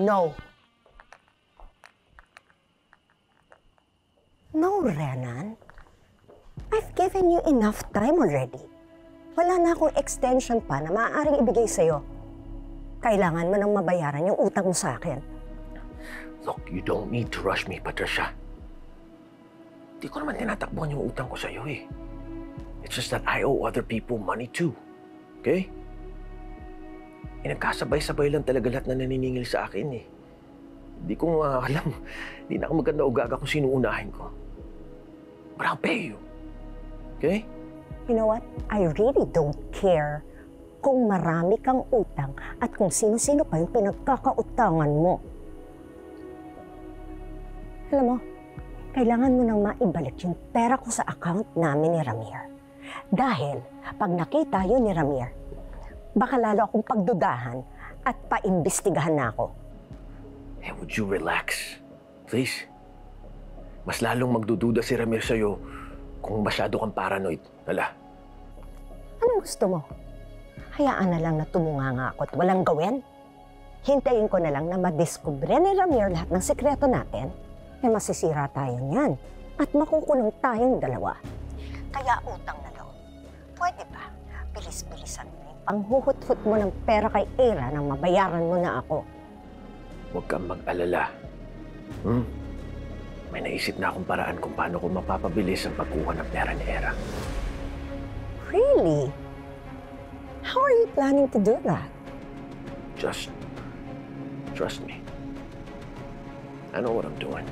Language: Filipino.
No. No, Renan. I've given you enough time already. Wala na akong extension pa na maaaring ibigay sa'yo. Kailangan mo nang mabayaran yung utang mo sa akin. Look, you don't need to rush me, Patricia. Di ko naman tinatakbuhan yung utang ko sa'yo eh. It's just that I owe other people money too. Okay? Nagkasabay-sabay lang talaga lahat na naniningil sa akin eh. Hindi ko alam. Hindi na ako maganda ugaga kung sino unahin ko. But I'll pay you. Okay? You know what? I really don't care kung marami kang utang at kung sino-sino pa yung pinagkakautangan mo. Alam mo, kailangan mo nang maibalik yung pera ko sa account namin ni Ramir. Dahil pag nakita yun ni Ramir, baka lalo akong pagdudahan at paimbestigahan na ako. Hey, would you relax? Please? Mas lalong magdududa si Ramir sa'yo kung masyado kang paranoid. Hala. Anong gusto mo? Hayaan na lang na tumunganga ako at walang gawin? Hintayin ko na lang na madiskubre ni Ramir lahat ng sikreto natin. Eh masisira tayo niyan at makukulong tayong dalawa. Kaya utang na loob. Pwede ba? Bilis-bilisan mo yung panghuhut-hut mo ng pera kay Era nang mabayaran mo na ako. Huwag kang mag-alala. May naisip na akong paraan kung paano ko mapapabilis ang pagkuha ng pera ni Era. Really? How are you planning to do that? Just trust me. I know what I'm doing.